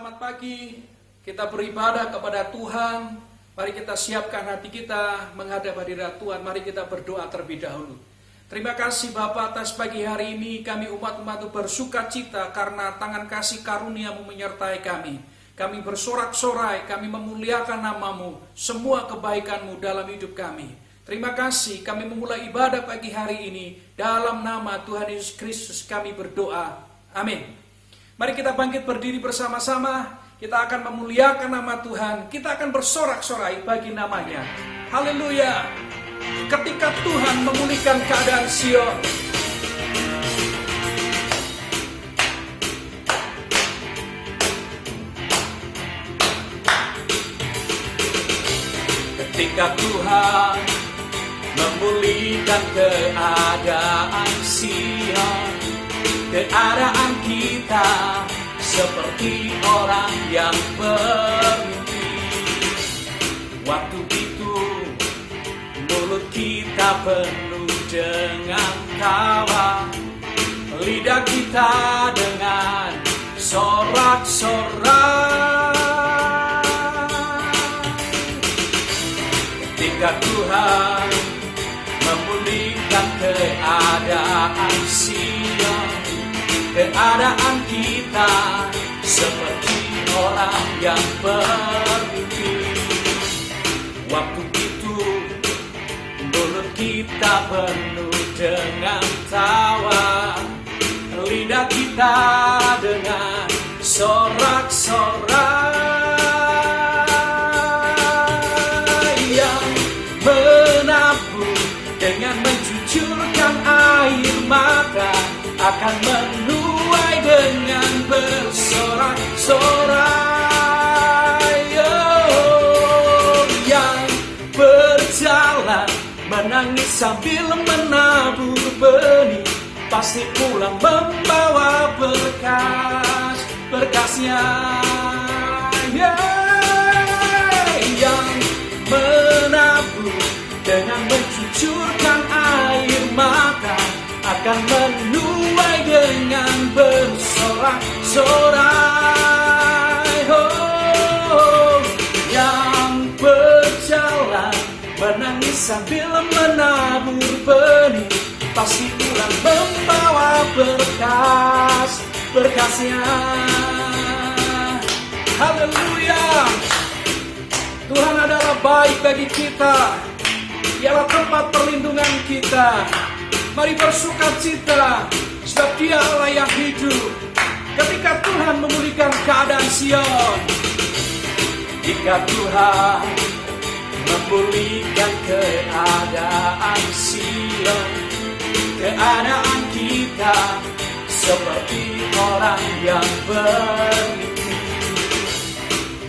Selamat pagi, kita beribadah kepada Tuhan. Mari kita siapkan hati kita menghadap hadirat Tuhan. Mari kita berdoa terlebih dahulu. Terima kasih Bapa atas pagi hari ini. Kami umat-umat bersuka cita karena tangan kasih karunia-Mu menyertai kami. Kami bersorak-sorai, kami memuliakan nama-Mu, semua kebaikan-Mu dalam hidup kami. Terima kasih, kami memulai ibadah pagi hari ini. Dalam nama Tuhan Yesus Kristus kami berdoa. Amin. Mari kita bangkit berdiri bersama-sama. Kita akan memuliakan nama Tuhan. Kita akan bersorak-sorai bagi namanya. Haleluya. Ketika Tuhan memulihkan keadaan Sion, ketika Tuhan memulihkan keadaan Sion, keadaan kita seperti orang yang bermimpi. Waktu itu mulut kita penuh dengan tawa, lidah kita dengan sorak-sorai. Ketika Tuhan memulihkan keadaan Sion, keadaan kita seperti orang yang bermimpi. Waktu itu mulut kita penuh dengan tawa, lidah kita dengan sorak-sorai. Yang menabur dengan mencucurkan air mata akan menuai dengan bersorak-sorai. Oh, yang berjalan menangis sambil menabur benih pasti pulang membawa berkas-berkasnya. Yang menabur dengan mencucurkan air mata akan menuai dengan bersorak-sorai. Oh, yang berjalan menangis sambil menabur benih pasti pulang membawa berkasnya. Haleluya. Tuhan adalah baik bagi kita. Dialah tempat perlindungan kita. Mari bersukacita, sebab Dia Allah yang hidup. Ketika Tuhan memulihkan keadaan Sion, jika Tuhan memulihkan keadaan Sion, keadaan kita seperti orang yang bermimpi.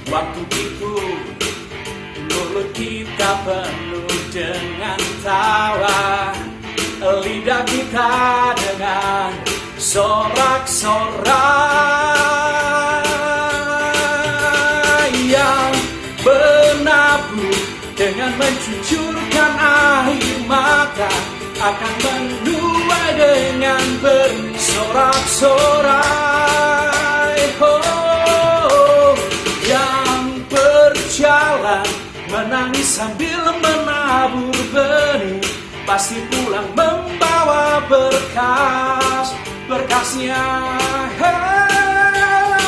Waktu itu mulut kita penuh dengan tawa, lidah kita dengan sorak-sorai. Yang menabur dengan mencucurkan air mata akan menuai dengan bersorak-sorai. Oh, yang berjalan menangis sambil menabur benih pasti pulang membawa berkasnya.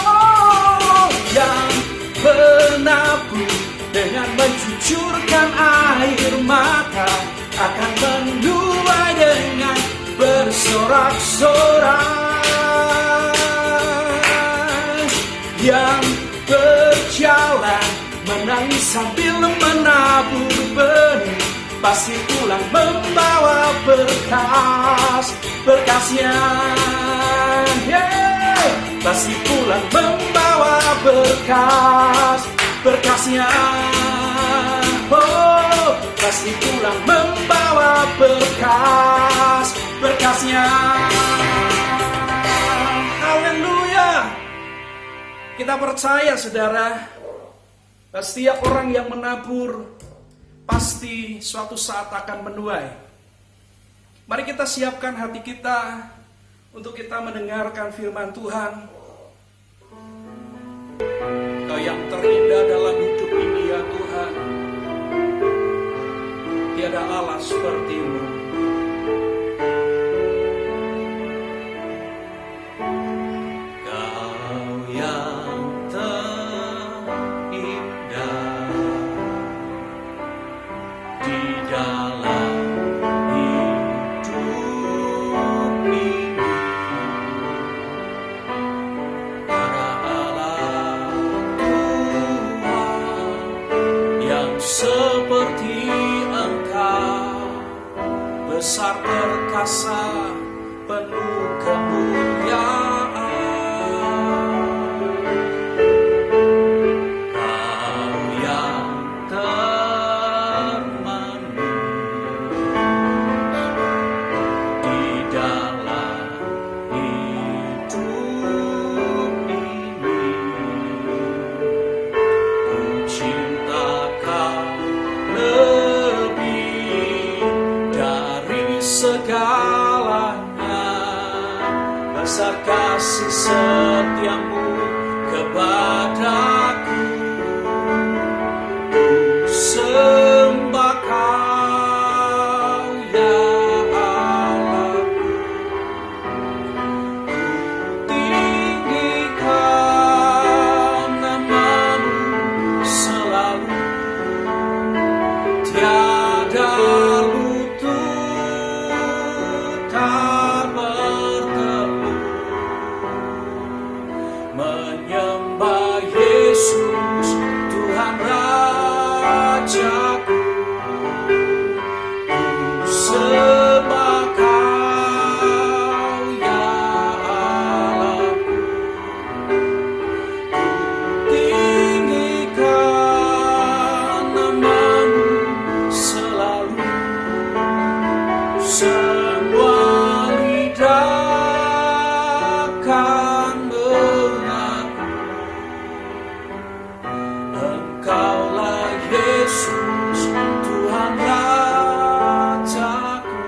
Oh, yang menabur dengan mencucurkan air mata akan menuai dengan bersorak-sorai. Yang berjalan menangis sambil menabur benih pasti pulang membawa berkasnya. Pasti pulang membawa berkasnya. Oh, pasti pulang membawa berkasnya. Haleluya. Kita percaya saudara, setiap orang yang menabur pasti suatu saat akan menuai. Mari kita siapkan hati kita untuk kita mendengarkan firman Tuhan. terindah dalam hidup ini ya Tuhan. Tiada Allah seperti-Mu. Kau yang terindah di dalam hidup ini. Para Allah Tuhan yang seperti Engkau, besar perkasa, penuh kemuliaan. Kau yang termanis di dalam hidup ini. Ku cinta Kau lebih dari segalanya. Besar kasih setiamu kepadaku. Ku sembah Kau ya Allahku. Ku tinggikan nama-Mu selalu. Tiada lutut tak bertelut menyembah Yesus Tuhan Rajaku. Ku sembah Kau ya Allahku. Ku tinggikan nama-Mu selalu. Semua lidah akan mengaku Engkaulah Yesus Tuhan Rajaku.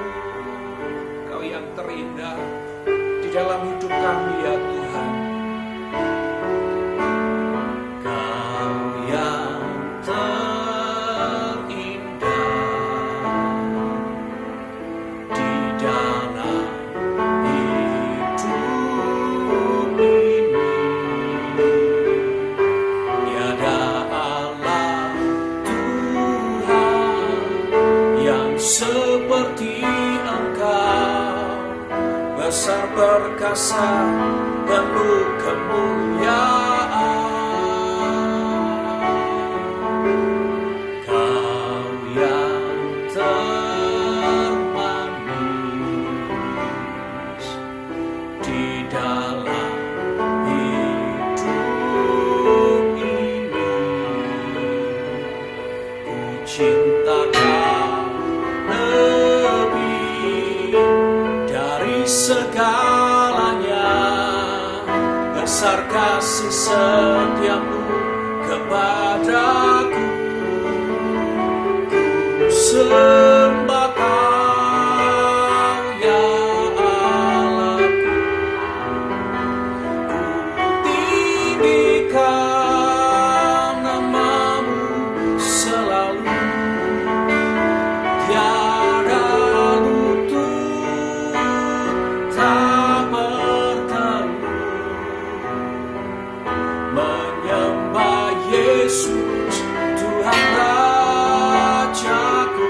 Kau yang terindah di dalam hidup kami ya Tuhan. Kau yang terindah di dalam hidup ini. Tiada Allah Tuhan yang seperti Engkau, besar perkasa, penuh kemuliaan. Kau yang termanis di dalam hidup ini. Ku cinta Kau lebih dari segalanya. Besar kasih setiamu kepadaku. Ku sembah Kau ya Allahku. Ku tinggikan nama-Mu selalu. Tiada lutut tak bertelut menyembah Yesus Tuhan Rajaku.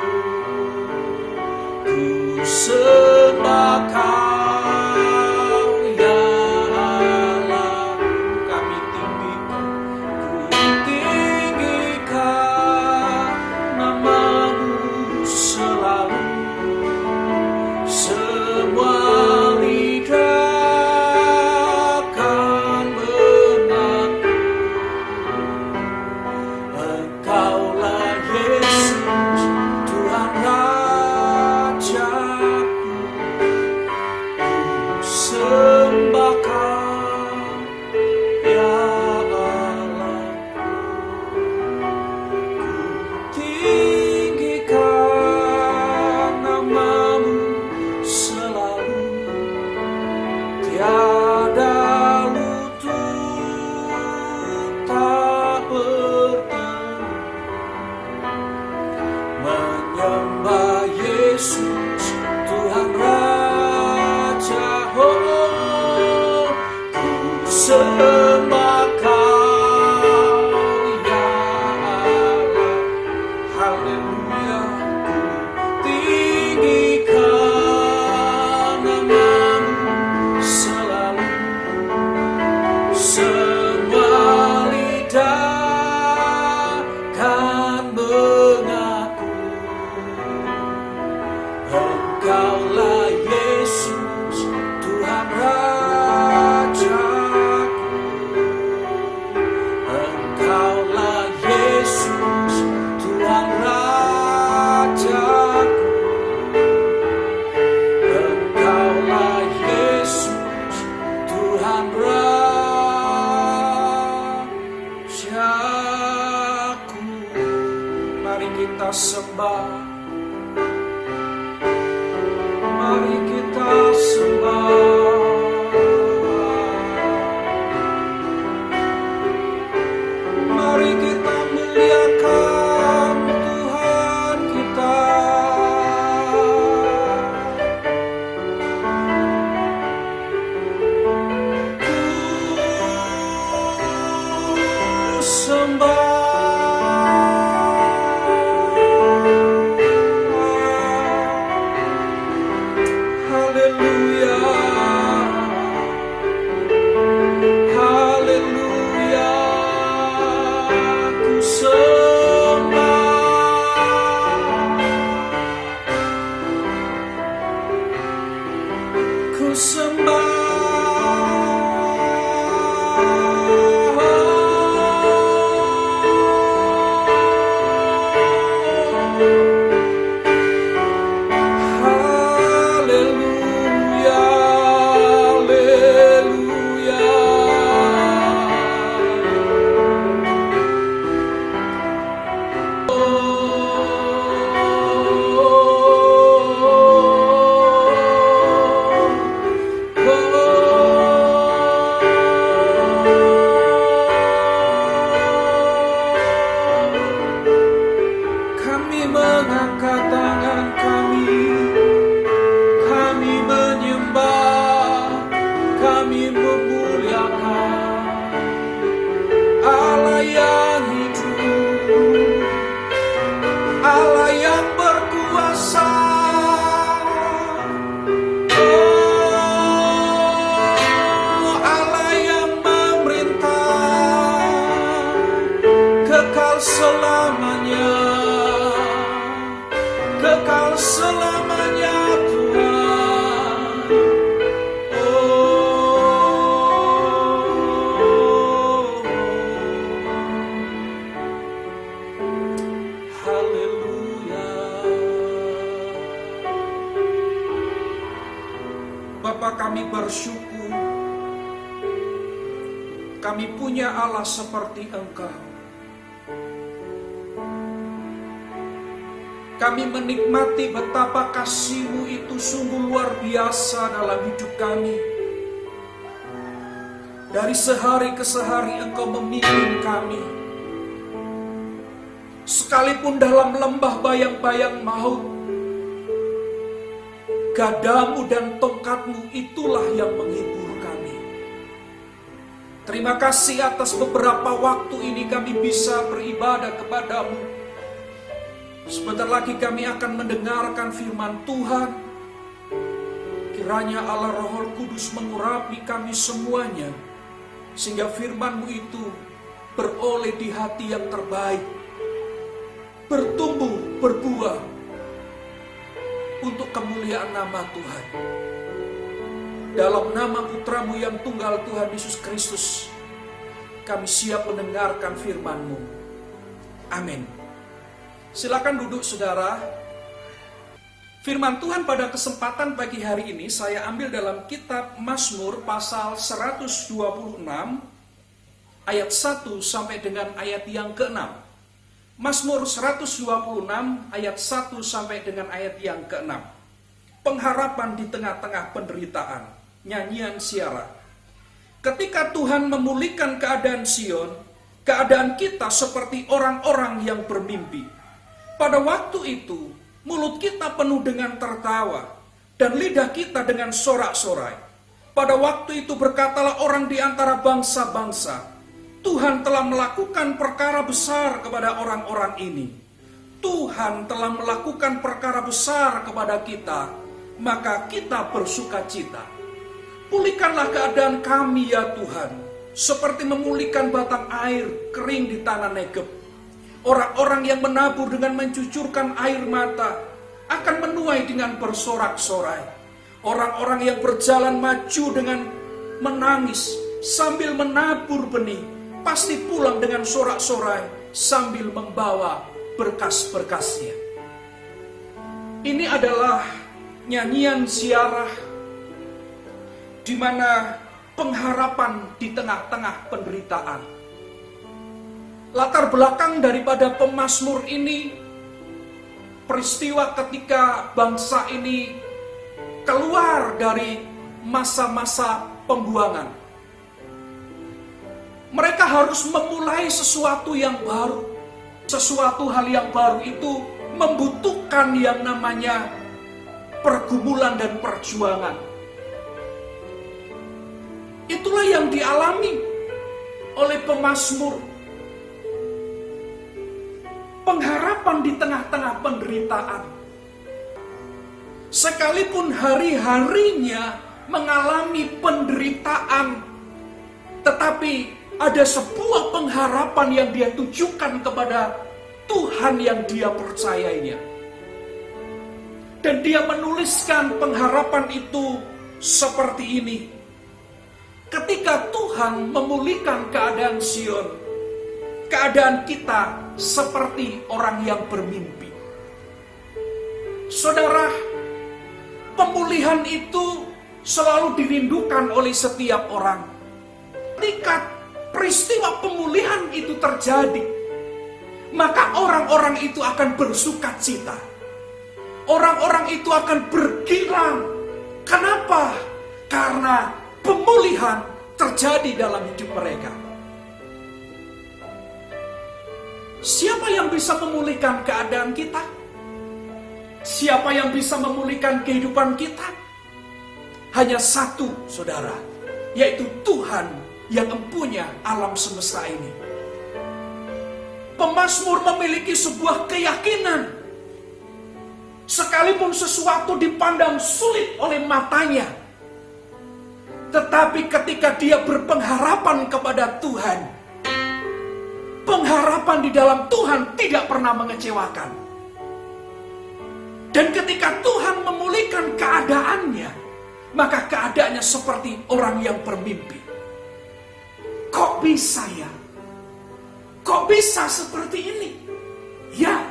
sembah Kau ya Allah. Haleluya, ku tinggikan nama-Mu selalu. Semua lidah kan mengaku Engkaulah Yesus, Tuhan Rajaku. Engkaulah Yesus, Tuhan Rajaku. Engkaulah Yesus, Tuhan Rajaku. Mari kita sembah, mari kita sembah. Mari kita muliakan Tuhan kita. Ku sembah. Haleluya, haleluya, ku sembah, ku sembah. Haleluya, haleluya. Kami mengangkat tangan kami menyembah, kami memuliakan Allah yang hidup, Allah yang berkuasa. Oh, Allah yang memerintah kekal selamanya, kekal selamanya Tuhan. Oh, haleluya. Bapa, kami bersyukur kami punya Allah seperti Engkau. Kami menikmati betapa kasih-Mu itu sungguh luar biasa dalam hidup kami. Dari sehari ke sehari Engkau memimpin kami. Sekalipun dalam lembah bayang-bayang maut, gadamu dan tongkat-Mu itulah yang menghibur kami. Terima kasih atas beberapa waktu ini kami bisa beribadah kepada-Mu. Sebentar lagi kami akan mendengarkan firman Tuhan. Kiranya Allah Roh Kudus mengurapi kami semuanya, sehingga firman-Mu itu beroleh di hati yang terbaik, bertumbuh, berbuah, untuk kemuliaan nama Tuhan. Dalam nama Putra-Mu yang tunggal Tuhan Yesus Kristus, kami siap mendengarkan firman-Mu. Amin. Silakan duduk saudara. Firman Tuhan pada kesempatan pagi hari ini saya ambil dalam kitab Mazmur pasal 126 ayat 1 sampai dengan ayat yang ke-6. Mazmur 126 ayat 1 sampai dengan ayat yang ke-6. Pengharapan di tengah-tengah penderitaan. Nyanyian siara. Ketika Tuhan memulihkan keadaan Sion, keadaan kita seperti orang-orang yang bermimpi. Pada waktu itu, mulut kita penuh dengan tertawa, dan lidah kita dengan sorak-sorai. Pada waktu itu berkatalah orang di antara bangsa-bangsa, Tuhan telah melakukan perkara besar kepada orang-orang ini. Tuhan telah melakukan perkara besar kepada kita, maka kita bersukacita. Pulihkanlah keadaan kami ya Tuhan, seperti memulihkan batang air kering di tanah Negeb. Orang-orang yang menabur dengan mencucurkan air mata akan menuai dengan bersorak-sorai. Orang-orang yang berjalan maju dengan menangis sambil menabur benih, pasti pulang dengan sorak-sorai sambil membawa berkas-berkasnya. Ini adalah nyanyian ziarah di mana pengharapan di tengah-tengah penderitaan. Latar belakang daripada pemazmur ini, peristiwa ketika bangsa ini keluar dari masa-masa pembuangan. Mereka harus memulai sesuatu yang baru. Sesuatu hal yang baru itu membutuhkan yang namanya pergumulan dan perjuangan. Itulah yang dialami oleh pemazmur. Pengharapan di tengah-tengah penderitaan. Sekalipun hari-harinya mengalami penderitaan, tetapi ada sebuah pengharapan yang dia tujukan kepada Tuhan yang dia percayainya. Dan dia menuliskan pengharapan itu seperti ini. Ketika Tuhan memulihkan keadaan Sion, keadaan kita seperti orang yang bermimpi. Saudara, pemulihan itu selalu dirindukan oleh setiap orang. Ketika peristiwa pemulihan itu terjadi, maka orang-orang itu akan bersukacita. Orang-orang itu akan bergilang. Kenapa? Karena pemulihan terjadi dalam hidup mereka. Siapa yang bisa memulihkan keadaan kita? Siapa yang bisa memulihkan kehidupan kita? Hanya satu, saudara, yaitu Tuhan yang mempunyai alam semesta ini. Pemazmur memiliki sebuah keyakinan. Sekalipun sesuatu dipandang sulit oleh matanya, tetapi ketika dia berpengharapan kepada Tuhan, pengharapan di dalam Tuhan tidak pernah mengecewakan. Dan ketika Tuhan memulihkan keadaannya, maka keadaannya seperti orang yang bermimpi. Kok bisa ya? Kok bisa seperti ini? Ya,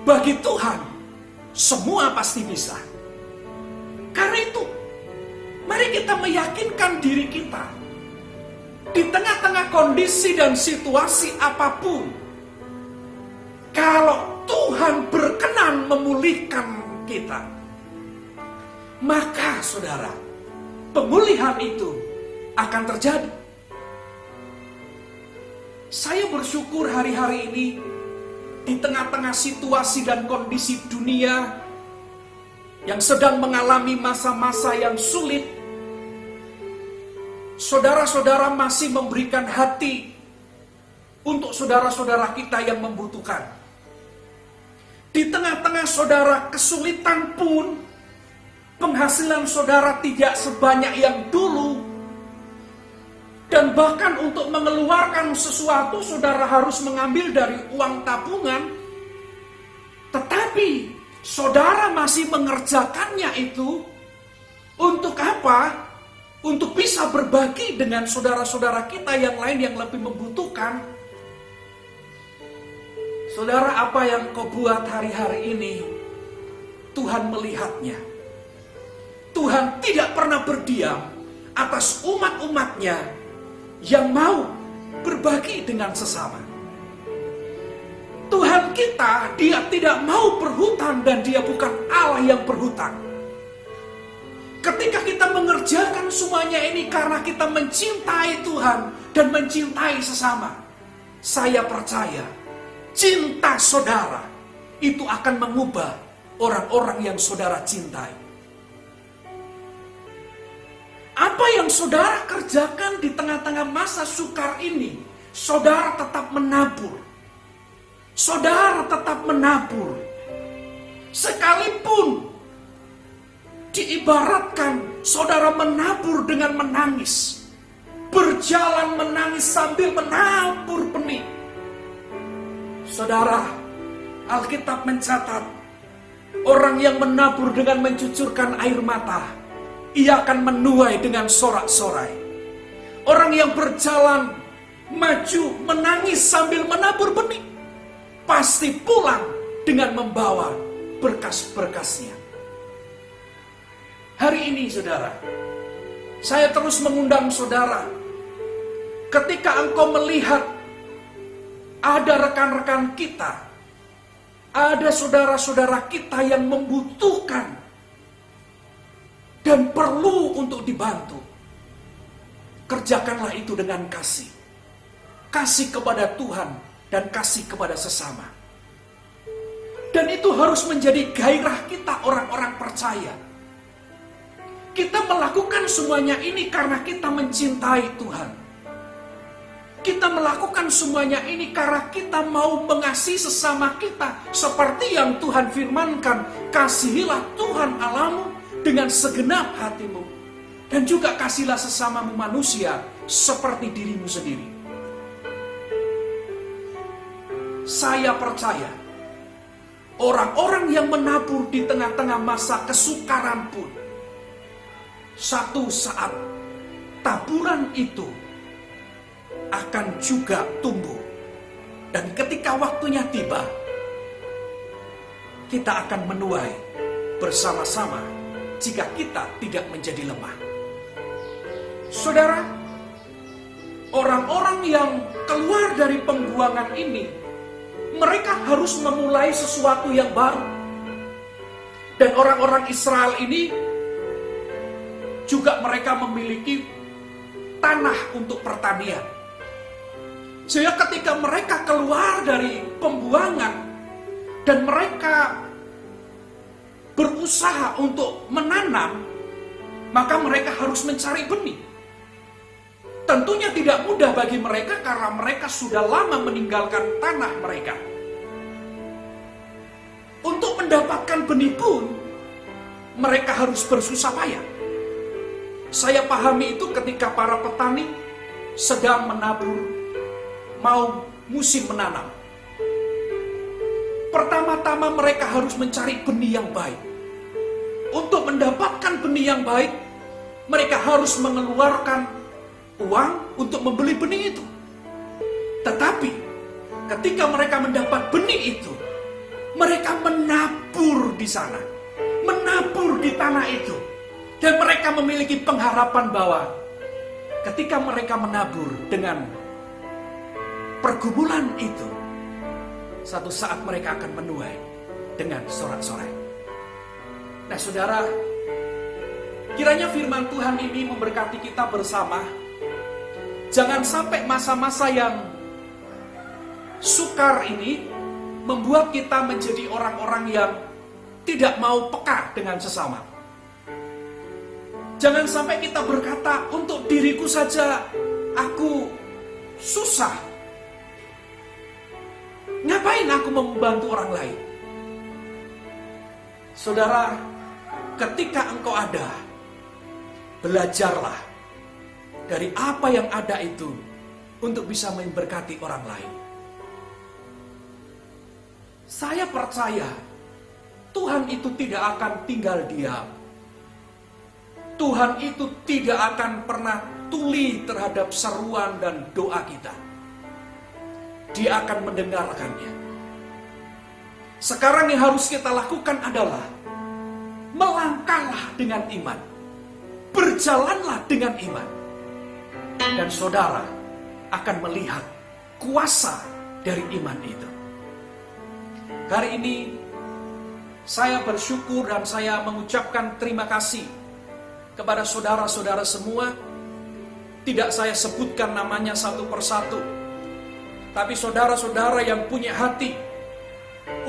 bagi Tuhan semua pasti bisa. Karena itu, mari kita meyakinkan diri kita. Di tengah-tengah kondisi dan situasi apapun, kalau Tuhan berkenan memulihkan kita, maka saudara, pemulihan itu akan terjadi. Saya bersyukur hari-hari ini di tengah-tengah situasi dan kondisi dunia yang sedang mengalami masa-masa yang sulit, saudara-saudara masih memberikan hati untuk saudara-saudara kita yang membutuhkan. Di tengah-tengah saudara kesulitan pun, penghasilan saudara tidak sebanyak yang dulu. Dan bahkan untuk mengeluarkan sesuatu saudara harus mengambil dari uang tabungan. Tetapi saudara masih mengerjakannya itu untuk apa? Untuk bisa berbagi dengan saudara-saudara kita yang lain yang lebih membutuhkan. Saudara, apa yang kau buat hari-hari ini, Tuhan melihatnya. Tuhan tidak pernah berdiam atas umat-umatnya yang mau berbagi dengan sesama. Tuhan kita, dia tidak mau berhutang dan dia bukan Allah yang berhutang. Ketika kita mengerjakan semuanya ini karena kita mencintai Tuhan dan mencintai sesama, saya percaya cinta saudara itu akan mengubah orang-orang yang saudara cintai. Apa yang saudara kerjakan di tengah-tengah masa sukar ini? Saudara tetap menabur. Saudara tetap menabur. Sekalipun diibaratkan saudara menabur dengan menangis. Berjalan menangis sambil menabur benih. Saudara, Alkitab mencatat, orang yang menabur dengan mencucurkan air mata, ia akan menuai dengan sorak-sorai. Orang yang berjalan maju menangis sambil menabur benih, pasti pulang dengan membawa berkas-berkasnya. Hari ini saudara, saya terus mengundang saudara, ketika engkau melihat ada rekan-rekan kita, ada saudara-saudara kita yang membutuhkan dan perlu untuk dibantu, kerjakanlah itu dengan kasih. Kasih kepada Tuhan dan kasih kepada sesama. Dan itu harus menjadi gairah kita orang-orang percaya. Kita melakukan semuanya ini karena kita mencintai Tuhan. Kita melakukan semuanya ini karena kita mau mengasihi sesama kita. Seperti yang Tuhan firmankan, kasihilah Tuhan Allahmu dengan segenap hatimu. Dan juga kasihlah sesamamu manusia seperti dirimu sendiri. Saya percaya, orang-orang yang menabur di tengah-tengah masa kesukaran pun, satu saat taburan itu akan juga tumbuh. Dan ketika waktunya tiba, kita akan menuai bersama-sama jika kita tidak menjadi lemah. Saudara, orang-orang yang keluar dari pembuangan ini, mereka harus memulai sesuatu yang baru. Dan orang-orang Israel ini juga mereka memiliki tanah untuk pertanian. Sehingga ketika mereka keluar dari pembuangan dan mereka berusaha untuk menanam, maka mereka harus mencari benih. Tentunya tidak mudah bagi mereka karena mereka sudah lama meninggalkan tanah mereka. Untuk mendapatkan benih pun, mereka harus bersusah payah. Saya pahami itu ketika para petani sedang menabur, mau musim menanam. Pertama-tama mereka harus mencari benih yang baik. Untuk mendapatkan benih yang baik, mereka harus mengeluarkan uang untuk membeli benih itu. Tetapi ketika mereka mendapat benih itu, mereka menabur di sana, menabur di tanah itu. Dan mereka memiliki pengharapan bahwa ketika mereka menabur dengan pergumulan itu, satu saat mereka akan menuai dengan sorak-sorai. Nah saudara, kiranya firman Tuhan ini memberkati kita bersama. Jangan sampai masa-masa yang sukar ini membuat kita menjadi orang-orang yang tidak mau peka dengan sesama. Jangan sampai kita berkata, untuk diriku saja aku susah. Ngapain aku membantu orang lain? Saudara, ketika engkau ada, belajarlah dari apa yang ada itu untuk bisa memberkati orang lain. Saya percaya Tuhan itu tidak akan tinggal diam. Tuhan itu tidak akan pernah tuli terhadap seruan dan doa kita. Dia akan mendengarkannya. Sekarang yang harus kita lakukan adalah melangkahlah dengan iman. Berjalanlah dengan iman. Dan saudara akan melihat kuasa dari iman itu. Hari ini saya bersyukur dan saya mengucapkan terima kasih kepada saudara-saudara semua. Tidak saya sebutkan namanya satu persatu, tapi saudara-saudara yang punya hati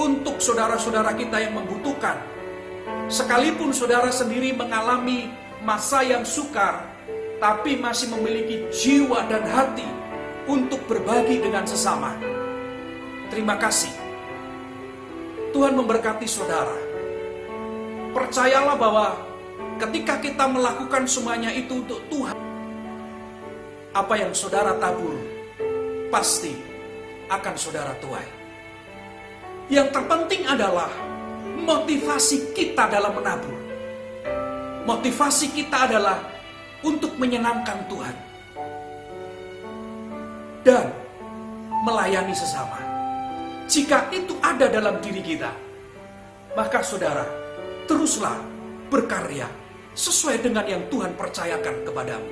untuk saudara-saudara kita yang membutuhkan. Sekalipun saudara sendiri mengalami masa yang sukar, tapi masih memiliki jiwa dan hati untuk berbagi dengan sesama. Terima kasih. Tuhan memberkati saudara. Percayalah bahwa ketika kita melakukan semuanya itu untuk Tuhan, apa yang saudara tabur pasti akan saudara tuai. Yang terpenting adalah motivasi kita dalam menabur. Motivasi kita adalah untuk menyenangkan Tuhan dan melayani sesama. Jika itu ada dalam diri kita, maka saudara, teruslah berkarya sesuai dengan yang Tuhan percayakan kepadamu.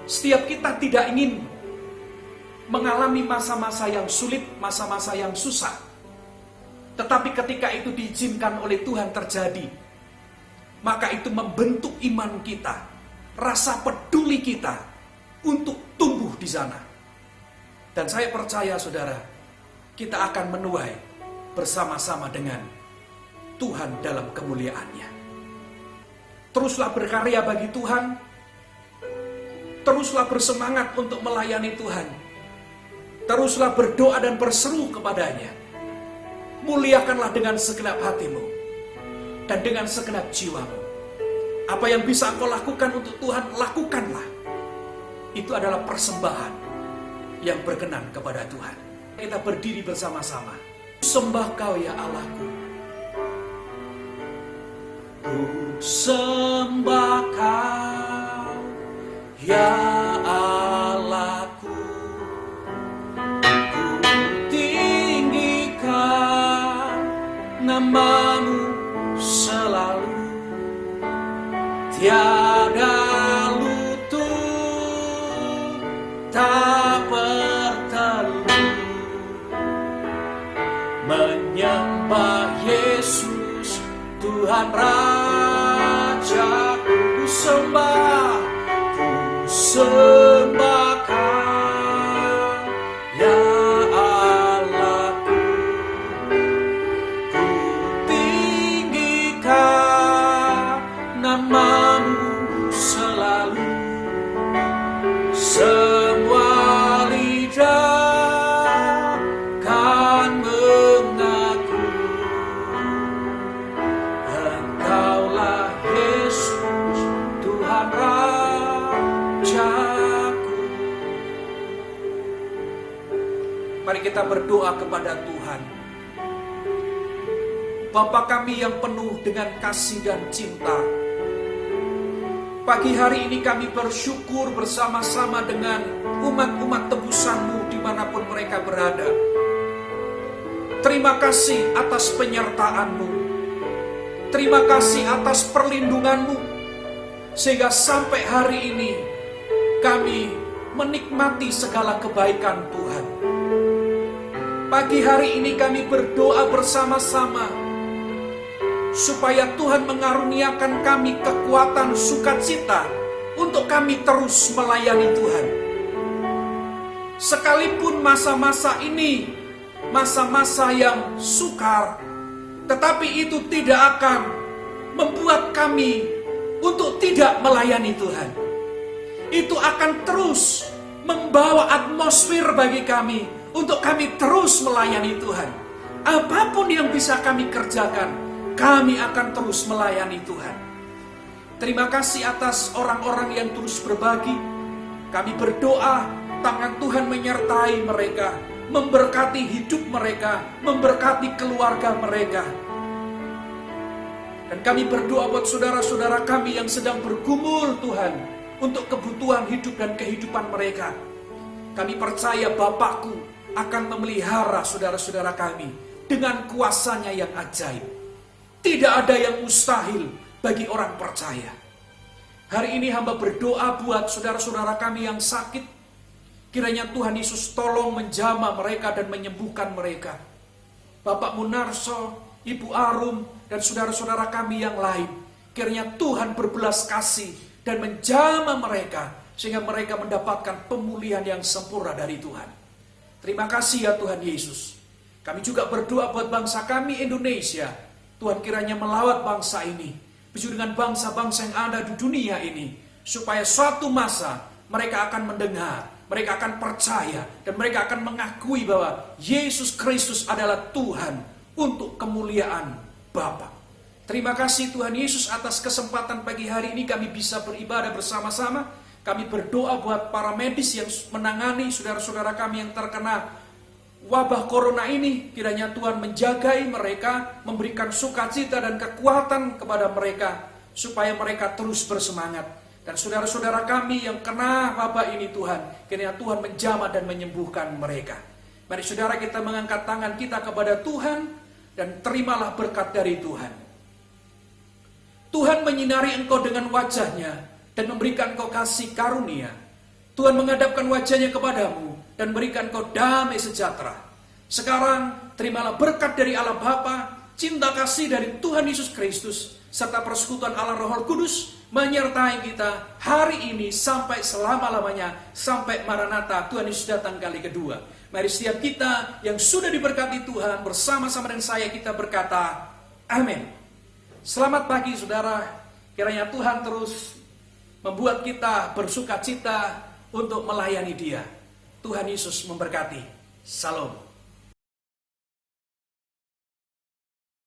Setiap kita tidak ingin mengalami masa-masa yang sulit, masa-masa yang susah. Tetapi ketika itu diizinkan oleh Tuhan terjadi, maka itu membentuk iman kita, rasa peduli kita untuk tumbuh di sana. Dan saya percaya saudara, kita akan menuai bersama-sama dengan Tuhan dalam kemuliaannya. Teruslah berkarya bagi Tuhan, teruslah bersemangat untuk melayani Tuhan, teruslah berdoa dan berseru kepadanya. Muliakanlah dengan segenap hatimu dan dengan segenap jiwamu. Apa yang bisa kau lakukan untuk Tuhan, lakukanlah. Itu adalah persembahan yang berkenan kepada Tuhan. Kita berdiri bersama-sama. Sembah Kau ya Allahku. Ku sembah Kau ya Allahku. Ku tinggikan nama-Mu selalu. Tiada lutut tak bertelut menyembah Yesus Tuhan Raja. Ku sembah Kau ya Allahku. Ku tinggikan nama-Mu selalu. Semua lidah kan mengaku Engkaulah Yesus Tuhan Rajaku. Mari kita berdoa kepada Tuhan. Bapa kami yang penuh dengan kasih dan cinta, pagi hari ini kami bersyukur bersama-sama dengan umat-umat tebusan-Mu dimanapun mereka berada. Terima kasih atas penyertaan-Mu. Terima kasih atas perlindungan-Mu. Sehingga sampai hari ini kami menikmati segala kebaikan Tuhan. Pagi hari ini kami berdoa bersama-sama supaya Tuhan mengaruniakan kami kekuatan sukacita untuk kami terus melayani Tuhan. Sekalipun masa-masa ini masa-masa yang sukar, tetapi itu tidak akan membuat kami untuk tidak melayani Tuhan. Itu akan terus membawa atmosfer bagi kami untuk kami terus melayani Tuhan. Apapun yang bisa kami kerjakan, kami akan terus melayani Tuhan. Terima kasih atas orang-orang yang terus berbagi. Kami berdoa tangan Tuhan menyertai mereka, memberkati hidup mereka, memberkati keluarga mereka. Dan kami berdoa buat saudara-saudara kami yang sedang bergumul Tuhan untuk kebutuhan hidup dan kehidupan mereka. Kami percaya Bapakku akan memelihara saudara-saudara kami dengan kuasanya yang ajaib. Tidak ada yang mustahil bagi orang percaya. Hari ini hamba berdoa buat saudara-saudara kami yang sakit. Kiranya Tuhan Yesus tolong menjamah mereka dan menyembuhkan mereka. Bapak Munarso, Ibu Arum, dan saudara-saudara kami yang lain. Kiranya Tuhan berbelas kasih dan menjamah mereka, sehingga mereka mendapatkan pemulihan yang sempurna dari Tuhan. Terima kasih ya Tuhan Yesus. Kami juga berdoa buat bangsa kami Indonesia. Tuhan kiranya melawat bangsa ini. begitu dengan bangsa-bangsa yang ada di dunia ini, supaya suatu masa mereka akan mendengar, mereka akan percaya, dan mereka akan mengakui bahwa Yesus Kristus adalah Tuhan untuk kemuliaan Bapa. Terima kasih Tuhan Yesus atas kesempatan pagi hari ini kami bisa beribadah bersama-sama. Kami berdoa buat para medis yang menangani saudara-saudara kami yang terkena wabah corona ini. Kiranya Tuhan menjagai mereka, memberikan sukacita dan kekuatan kepada mereka, supaya mereka terus bersemangat. Dan saudara-saudara kami yang kena wabah ini Tuhan, kiranya Tuhan menjamah dan menyembuhkan mereka. Mari saudara kita mengangkat tangan kita kepada Tuhan, dan terimalah berkat dari Tuhan. Tuhan menyinari engkau dengan wajah-Nya, dan memberikan engkau kasih karunia. Tuhan menghadapkan wajah-Nya kepadamu, dan berikan engkau damai sejahtera. Sekarang terimalah berkat dari Allah Bapa, cinta kasih dari Tuhan Yesus Kristus, serta persekutuan Allah Roh Kudus menyertai kita hari ini sampai selama-lamanya, sampai Maranatha Tuhan Yesus datang kali kedua. Mari setiap kita yang sudah diberkati Tuhan bersama-sama dengan saya kita berkata amin. Selamat pagi saudara, kiranya Tuhan terus membuat kita bersuka cita untuk melayani Dia. Tuhan Yesus memberkati. Salam.